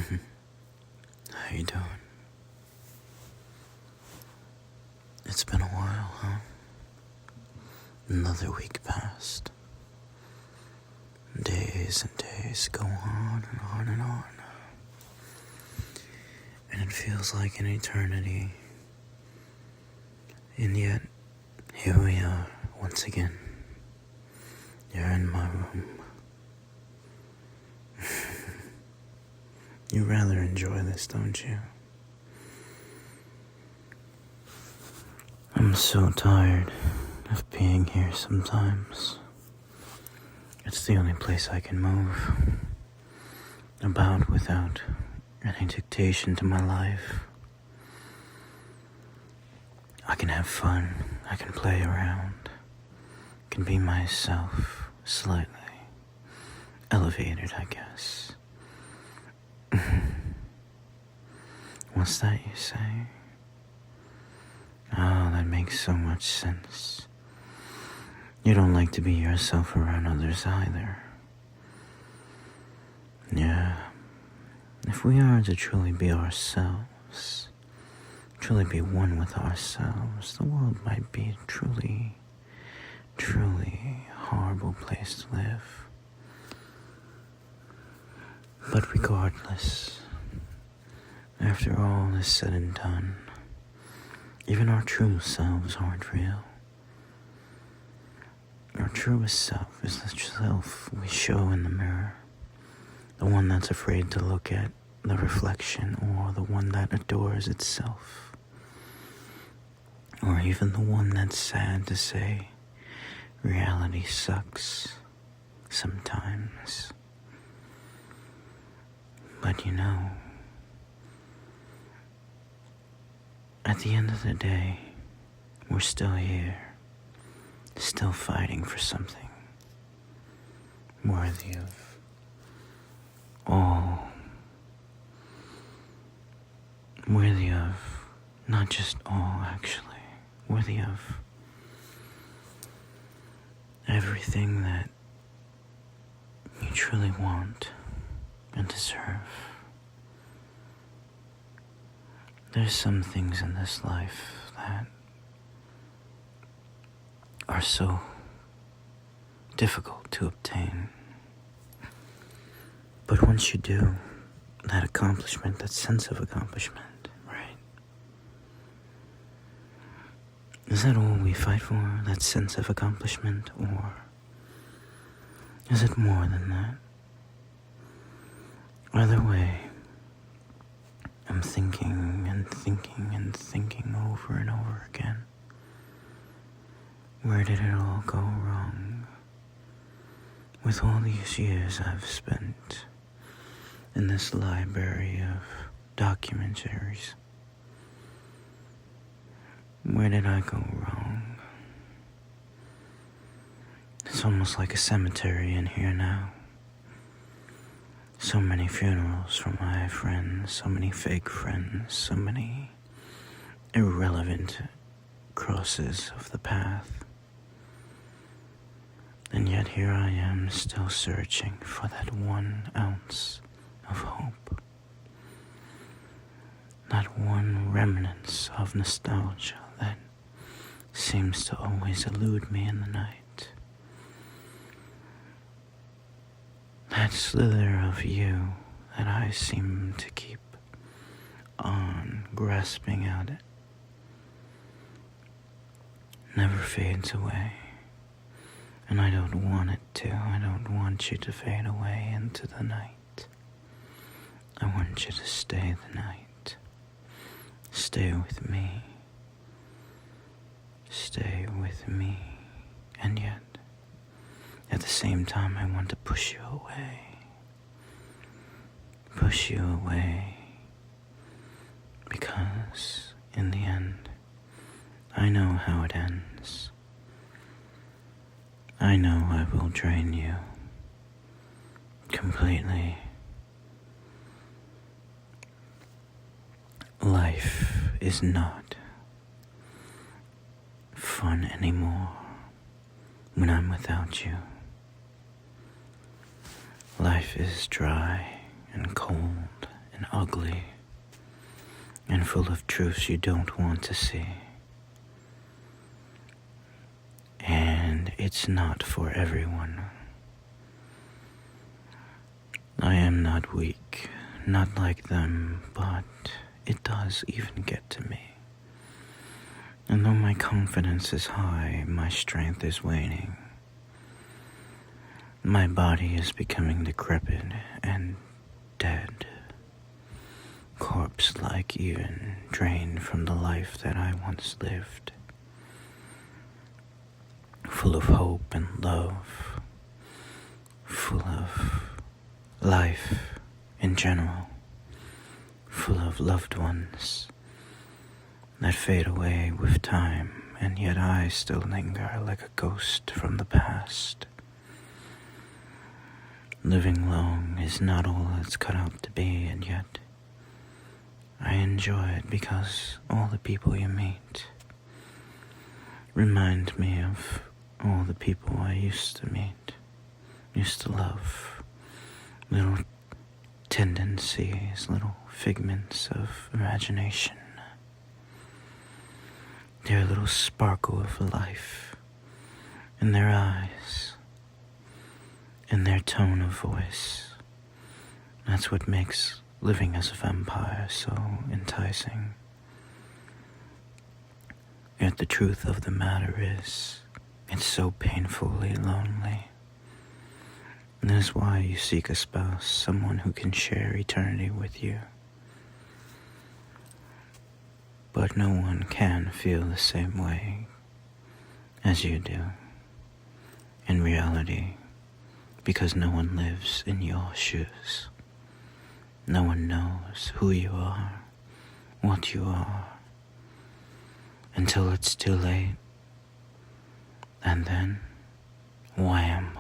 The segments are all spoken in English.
How you doing? It's been a while, huh? Another week passed. Days and days go on and on and on. And it feels like an eternity. And yet, here we are once again. You're in my room. You rather enjoy this, don't you? I'm so tired of being here sometimes. It's the only place I can move about without any dictation to my life. I can have fun, I can play around, can be myself, slightly elevated, I guess. What's that you say? Oh, that makes so much sense. You don't like to be yourself around others either. Yeah. If we are to truly be ourselves, truly be one with ourselves, the world might be truly a horrible place to live. But regardless, after all is said and done, even our true selves aren't real. Our truest self is the self we show in the mirror, the one that's afraid to look at the reflection, or the one that adores itself, or even the one that's sad to say reality sucks sometimes. But you know, at the end of the day, we're still here, still fighting for something worthy of all, worthy of, not just all actually, worthy of everything that you truly want and deserve. There's some things in this life that are so difficult to obtain. But once you do, that accomplishment, that sense of accomplishment, right? Is that all we fight for, that sense of accomplishment, or is it more than that? Either way, I'm thinking and thinking and thinking over and over again. Where did it all go wrong? With all these years I've spent in this library of documentaries, where did I go wrong? It's almost like a cemetery in here now. So many funerals for my friends, so many fake friends, so many irrelevant crosses of the path. And yet here I am still searching for that 1 ounce of hope. That one remnants of nostalgia that seems to always elude me in the night. That slither of you that I seem to keep on grasping at it never fades away. And I don't want it to. I don't want you to fade away into the night. I want you to stay the night. Stay with me. Stay with me. And yet, at the same time, I want to push you away. Push you away. Because, in the end, I know how it ends. I know I will drain you completely. Life is not fun anymore when I'm without you. Life is dry and cold and ugly and full of truths you don't want to see. And it's not for everyone. I am not weak, not like them, but it does even get to me. And though my confidence is high, my strength is waning. My body is becoming decrepit and dead, corpse-like even, drained from the life that I once lived, full of hope and love, full of life in general, full of loved ones that fade away with time, and yet I still linger like a ghost from the past. Living long is not all it's cut out to be, and yet I enjoy it because all the people you meet remind me of all the people I used to meet, used to love. Little tendencies, little figments of imagination. Their little sparkle of life in their eyes, in their tone of voice. That's what makes living as a vampire so enticing. Yet the truth of the matter is, it's so painfully lonely. And that is why you seek a spouse, someone who can share eternity with you. But no one can feel the same way as you do, in reality, because no one lives in your shoes. No one knows who you are, what you are, until it's too late. And then, wham!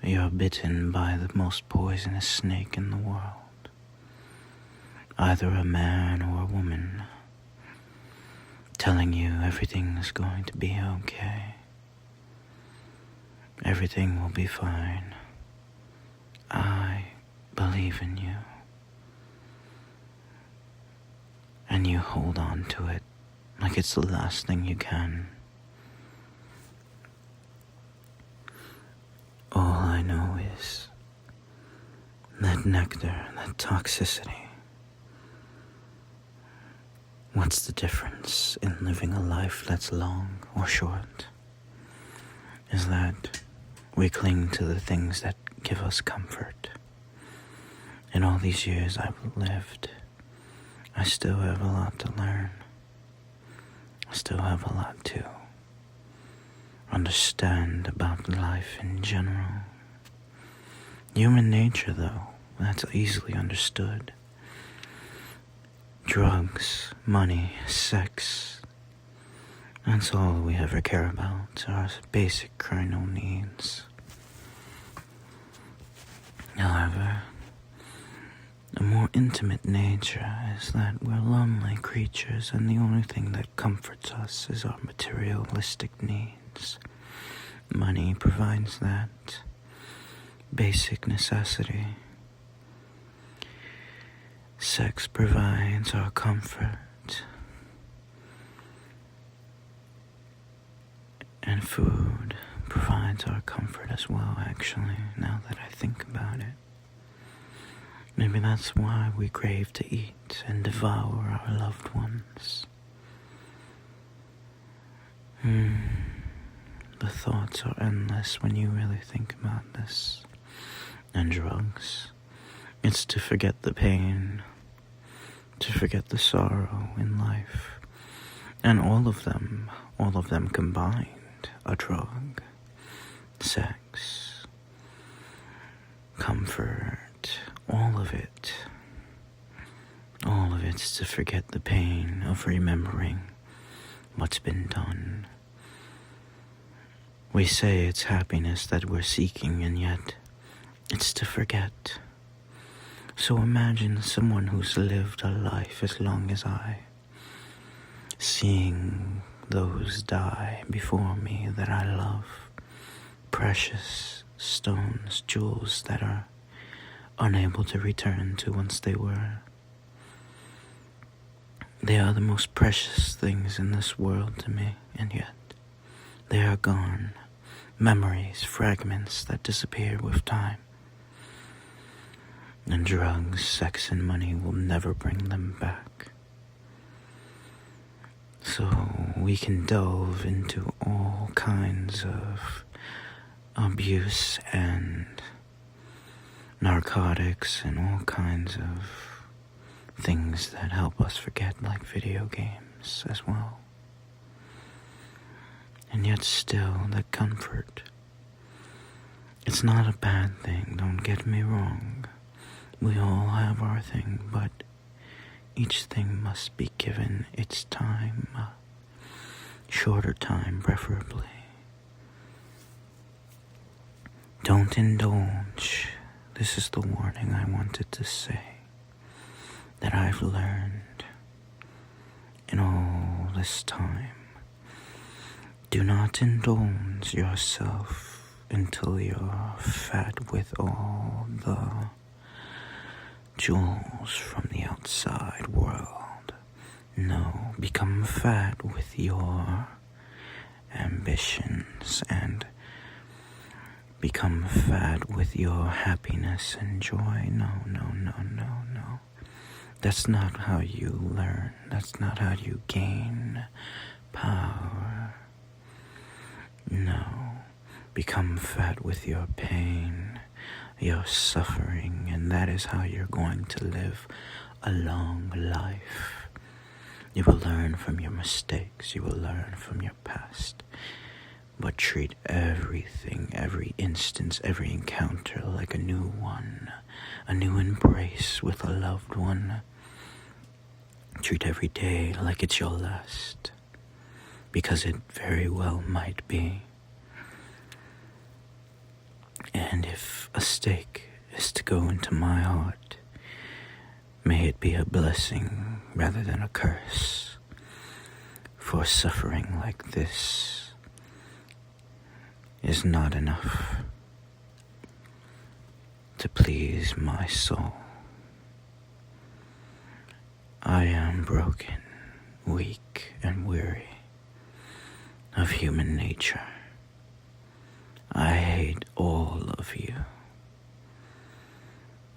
You're bitten by the most poisonous snake in the world. Either a man or a woman, telling you everything is going to be okay. Everything will be fine. I believe in you. And you hold on to it like it's the last thing you can. All I know is that nectar, that toxicity. What's the difference in living a life that's long or short? Is that we cling to the things that give us comfort. In all these years I've lived, I still have a lot to learn. I still have a lot to understand about life in general. Human nature, though, that's easily understood. Drugs, money, sex, that's all we ever care about, our basic carnal needs. However, the more intimate nature is that we're lonely creatures, and the only thing that comforts us is our materialistic needs. Money provides that basic necessity. Sex provides our comfort. And food provides our comfort as well, actually, now that I think about it. Maybe that's why we crave to eat and devour our loved ones. The thoughts are endless when you really think about this. And drugs, it's to forget the pain, to forget the sorrow in life. And all of them combined, a drug, sex, comfort, all of it's to forget the pain of remembering what's been done. We say it's happiness that we're seeking, and yet it's to forget. So imagine someone who's lived a life as long as I, seeing those die before me that I love, precious stones, jewels that are unable to return to once they were. They are the most precious things in this world to me, and yet they are gone. Memories, fragments that disappear with time. And drugs, sex, and money will never bring them back. So we can delve into all kinds of abuse and narcotics and all kinds of things that help us forget, like video games as well. And yet still, the comfort. It's not a bad thing, don't get me wrong. We all have our thing, but each thing must be given its time, shorter time preferably. Don't indulge. This is the warning I wanted to say, that I've learned in all this time. Do not indulge yourself until you're fat with all the jewels from the outside world. No, become fat with your ambitions and become fat with your happiness and joy. No. That's not how you learn. That's not how you gain power. No, become fat with your pain, your suffering, and that is how you're going to live a long life. You will learn from your mistakes. You will learn from your past. But treat everything, every instance, every encounter like a new one, a new embrace with a loved one. Treat every day like it's your last, because it very well might be. And if a stake is to go into my heart, may it be a blessing rather than a curse, for suffering like this is not enough to please my soul. I am broken, weak, and weary of human nature. I hate all of you,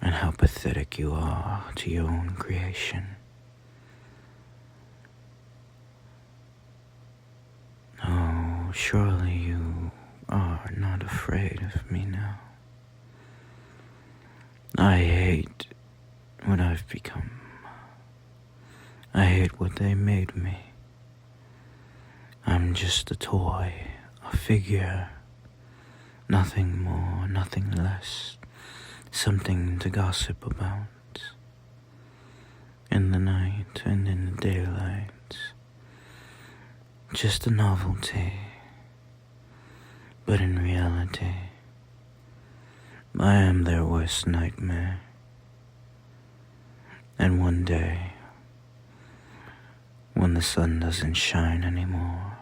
and how pathetic you are to your own creation. Oh, surely you are not afraid of me now. I hate what I've become. I hate what they made me. I'm just a toy, a figure, nothing more, nothing less, something to gossip about in the night and in the daylight, just a novelty. But in reality, I am their worst nightmare. And one day, when the sun doesn't shine anymore,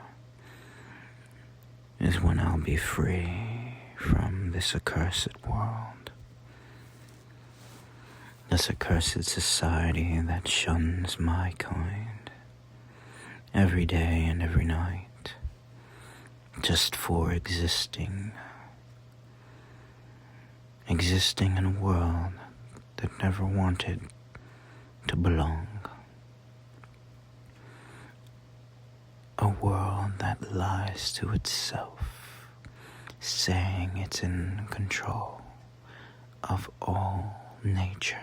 is when I'll be free from this accursed world. This accursed society that shuns my kind every day and every night, just for existing in a world that never wanted to belong. A world that lies to itself, saying it's in control of all nature,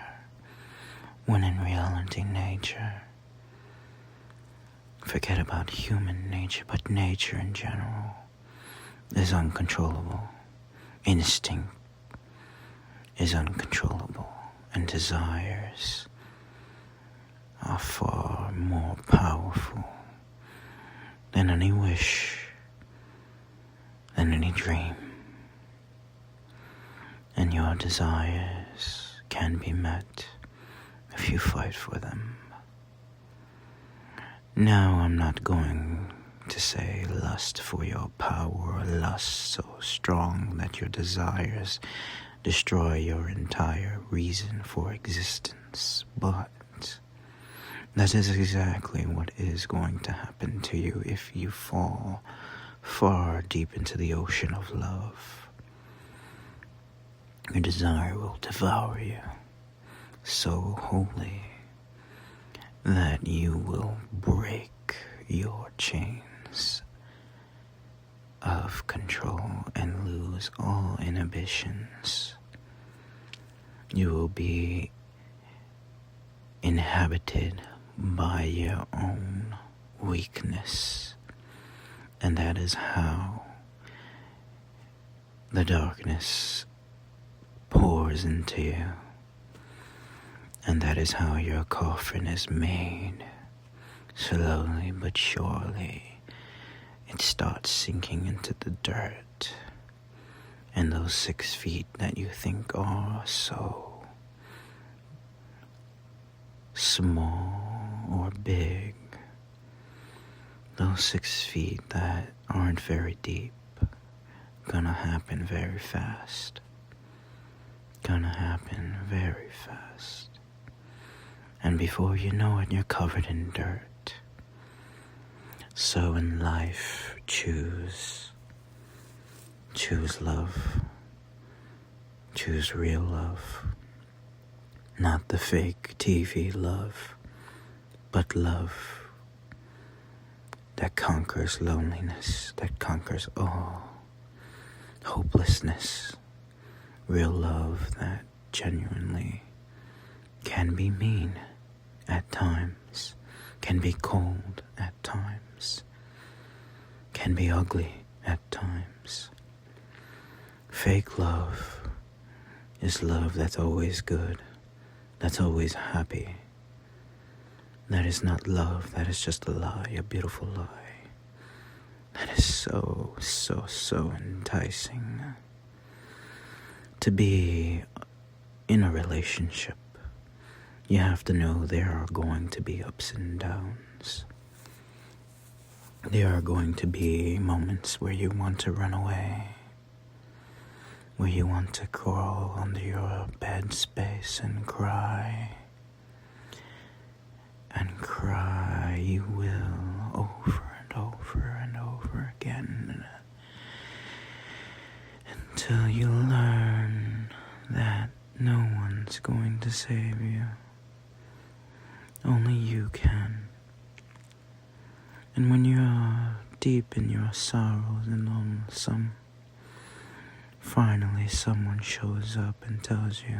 when in reality nature, forget about human nature, but nature in general, is uncontrollable. Instinct is uncontrollable, and desires are far more powerful than any wish, than any dream. And your desires can be met if you fight for them. Now, I'm not going to say lust for your power, or lust so strong that your desires destroy your entire reason for existence, but that is exactly what is going to happen to you if you fall far deep into the ocean of love. Your desire will devour you so wholly that you will break your chains of control and lose all inhibitions. You will be inhabited by your own weakness, and that is how the darkness pours into you, and that is how your coffin is made. Slowly but surely, it starts sinking into the dirt, and those 6 feet that you think are so small or big, those 6 feet that aren't very deep, gonna happen very fast. Gonna happen very fast. And before you know it, you're covered in dirt. So in life, choose love. Choose real love. Not the fake TV love, but love that conquers loneliness, that conquers all hopelessness. Real love that genuinely can be mean at times, can be cold at times, can be ugly at times. Fake love is love that's always good, that's always happy. That is not love, that is just a lie, a beautiful lie. That is so enticing. To be in a relationship, you have to know there are going to be ups and downs. There are going to be moments where you want to run away, where you want to crawl under your bed space and cry. And cry you will over and over and over again until you learn that no one's going to save you. Only you can. And when you're deep in your sorrows and lonesome, finally someone shows up and tells you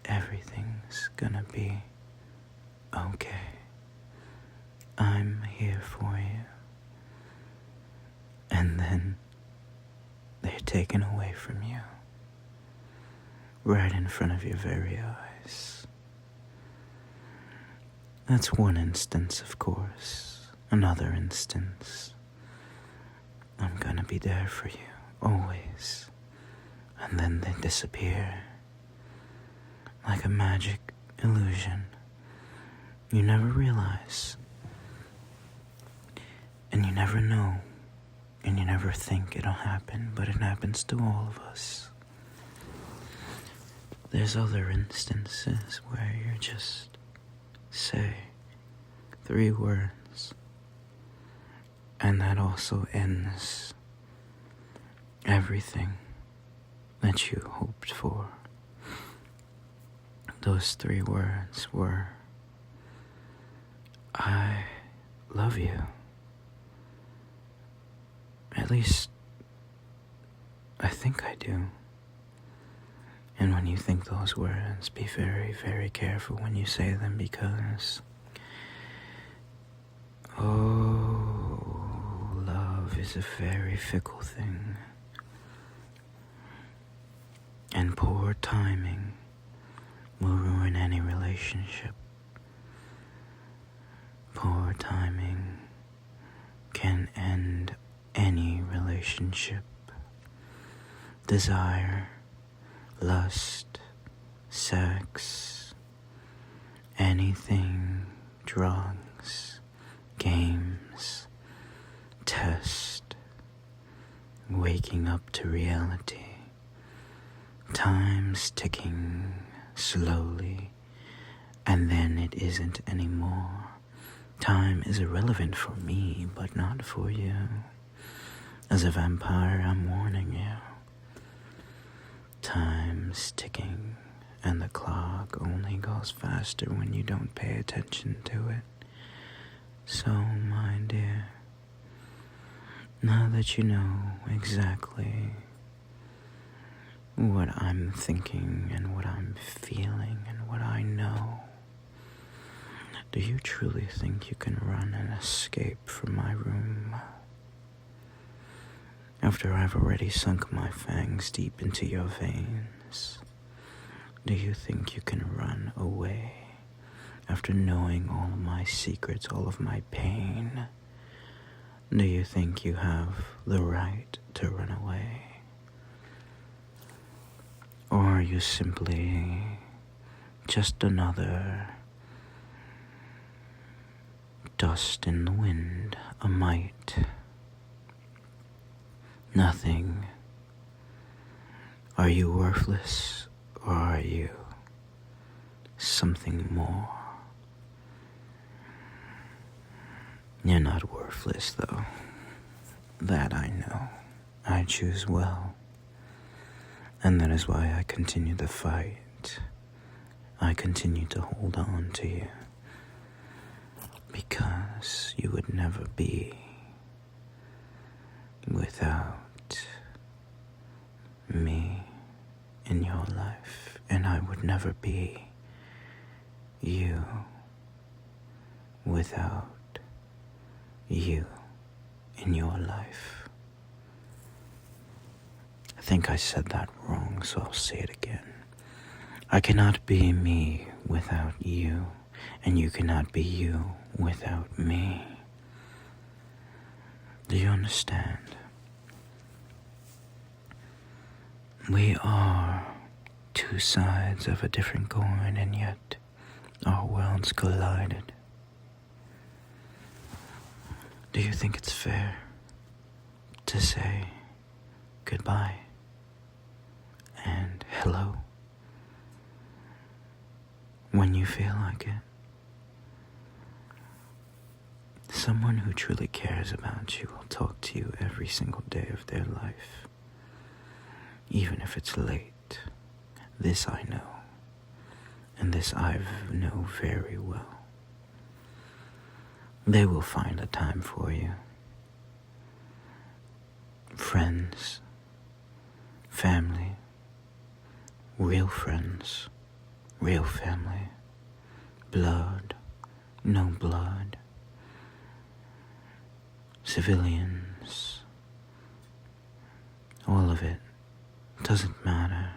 everything's gonna be okay. I'm here for you. And then they're taken away from you, right in front of your very eyes. That's one instance, of course. Another instance, I'm gonna be there for you, always. And then they disappear, like a magic illusion. You never realize, and you never know, and you never think it'll happen, but it happens to all of us. There's other instances where you just say 3 words, and that also ends everything that you hoped for. Those 3 words were, I love you. At least, I think I do. And when you think those words, be very, very careful when you say them, because love is a very fickle thing. And poor timing will ruin any relationship. Poor timing can end any relationship. Desire, lust, sex, anything, drugs, games, test, waking up to reality, Time's ticking slowly, and then it isn't anymore. Time is irrelevant for me, but not for you. As a vampire, I'm warning you. Time's ticking, and the clock only goes faster when you don't pay attention to it. So, my dear, now that you know exactly what I'm thinking and what I'm feeling and what I know, do you truly think you can run and escape from my room? After I've already sunk my fangs deep into your veins, do you think you can run away? After knowing all of my secrets, all of my pain, do you think you have the right to run away? Or are you simply just another dust in the wind, a mite? Nothing. Are you worthless, or are you something more? You're not worthless, though. That I know. I choose well. And that is why I continue the fight. I continue to hold on to you. Because you would never be without me in your life, and I would never be you without you in your life. I think I said that wrong, so I'll say it again. I cannot be me without you, and you cannot be you without me. Do you understand? We are two sides of a different coin, and yet our worlds collided. Do you think it's fair to say goodbye and hello when you feel like it? Someone who truly cares about you will talk to you every single day of their life, even if it's late. This I know, and this I know very well. They will find a time for you. Friends, family, real friends, real family, blood, no blood, civilians, all of it doesn't matter.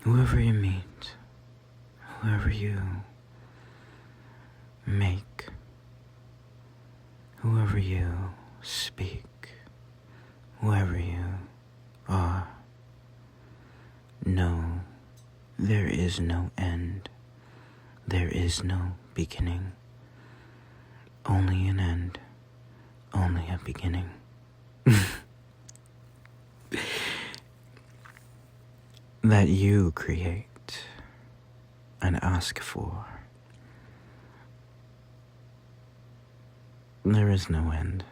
Whoever you meet, whoever you make, whoever you speak, whoever you are, know there is no end, there is no beginning, only an end, only a beginning. That you create and ask for. There is no end.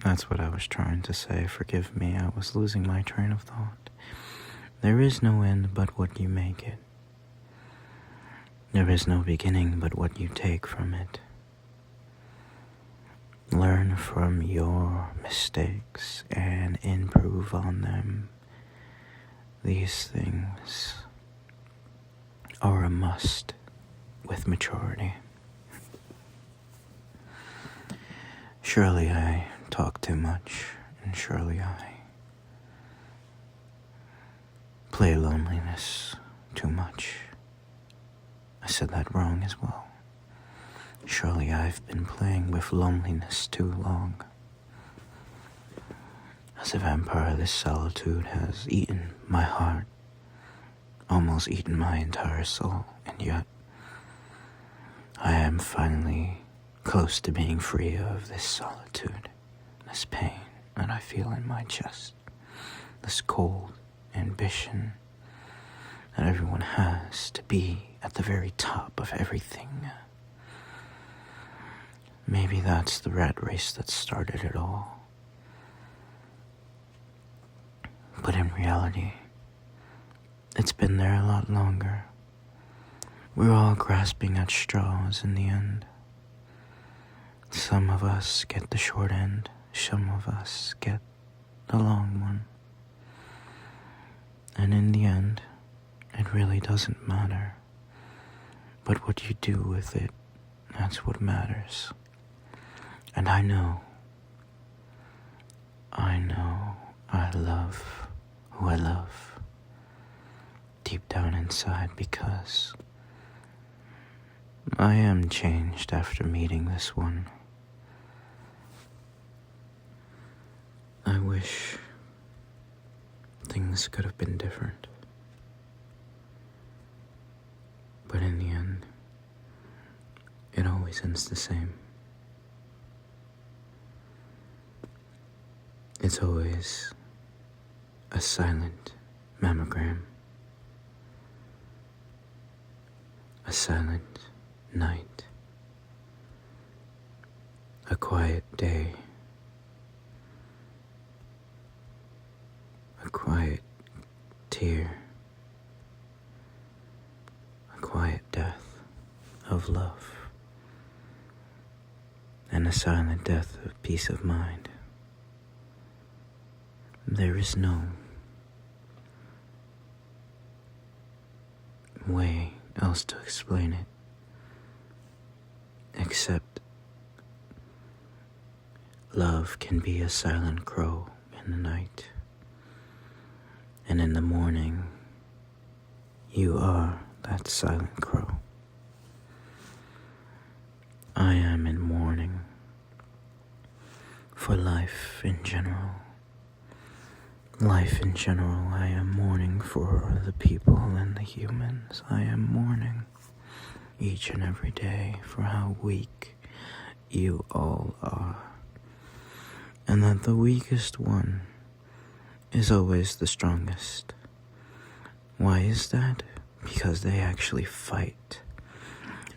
That's what I was trying to say. Forgive me, I was losing my train of thought. There is no end but what you make it. There is no beginning but what you take from it. Learn from your mistakes and improve on them. These things are a must with maturity. Surely I talk too much, and surely I play loneliness too much. I said that wrong as well. Surely I've been playing with loneliness too long. As a vampire, this solitude has eaten my heart, almost eaten my entire soul, and yet I am finally close to being free of this solitude, this pain that I feel in my chest. this cold ambition that everyone has to be at the very top of everything. Maybe that's the rat race that started it all. But in reality, it's been there a lot longer. We're all grasping at straws in the end. Some of us get the short end, some of us get the long one. And in the end, it really doesn't matter. But what you do with it, that's what matters. And I know I love who I love deep down inside, because I am changed after meeting this one. I wish things could have been different. But in the end, it always ends the same. It's always a silent mammogram, a silent night, a quiet day, a quiet tear, a quiet death of love, and a silent death of peace of mind. There is no way else to explain it, except love can be a silent crow in the night, and in the morning you are that silent crow. I am in mourning for life in general. Life in general, I am mourning for the people and the humans. I am mourning each and every day for how weak you all are. And that the weakest one is always the strongest. Why is that? Because they actually fight.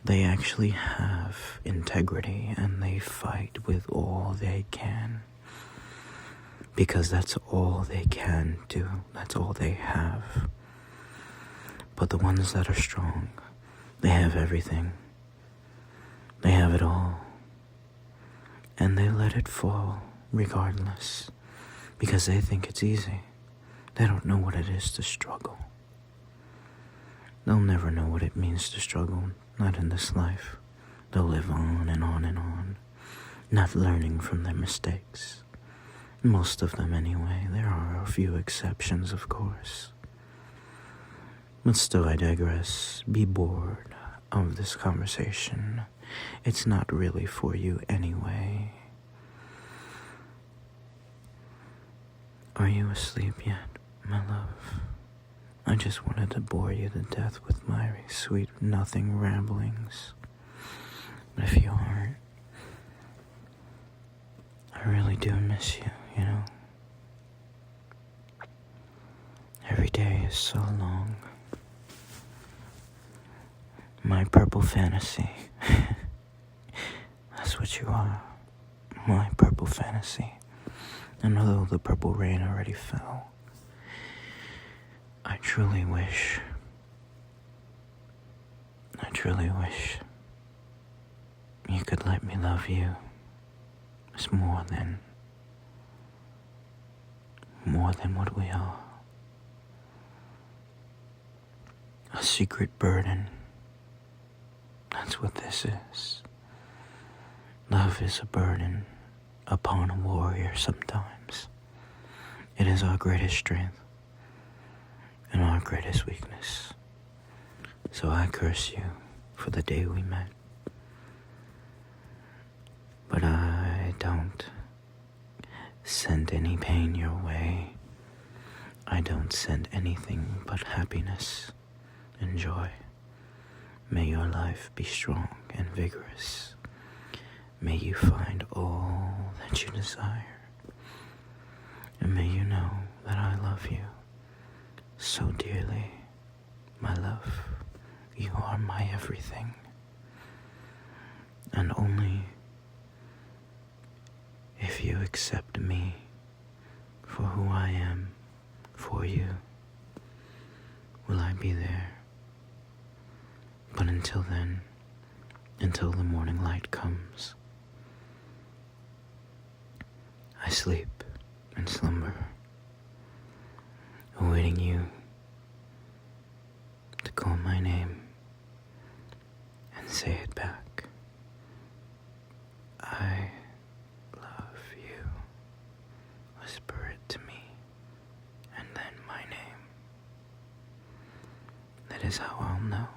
They actually have integrity, and they fight with all they can. Because that's all they can do. That's all they have. But the ones that are strong, they have everything. They have it all. And they let it fall regardless. Because they think it's easy. They don't know what it is to struggle. They'll never know what it means to struggle. Not in this life. They'll live on and on and on. Not learning from their mistakes. Most of them anyway. There are a few exceptions, of course. But still, I digress. Be bored of this conversation. It's not really for you anyway. Are you asleep yet, my love? I just wanted to bore you to death with my sweet nothing ramblings. But if you aren't, I really do miss you, you know? Every day is so long. My purple fantasy. That's what you are. My purple fantasy. And although the purple rain already fell, I truly wish you could let me love you. It's more than what we are. A secret burden. That's what this is. Love is a burden upon a warrior sometimes. It is our greatest strength and our greatest weakness. So I curse you for the day we met. But I don't send any pain your way. I don't send anything but happiness and joy. May your life be strong and vigorous. May you find all that you desire. And may you know that I love so dearly, my love. You are my everything. And only if you accept me for who I am for you will I be there. But until then, until the morning light comes, I sleep and slumber, awaiting you to call my name and say it back. I love you. Whisper it to me, and then my name. That is how I'll know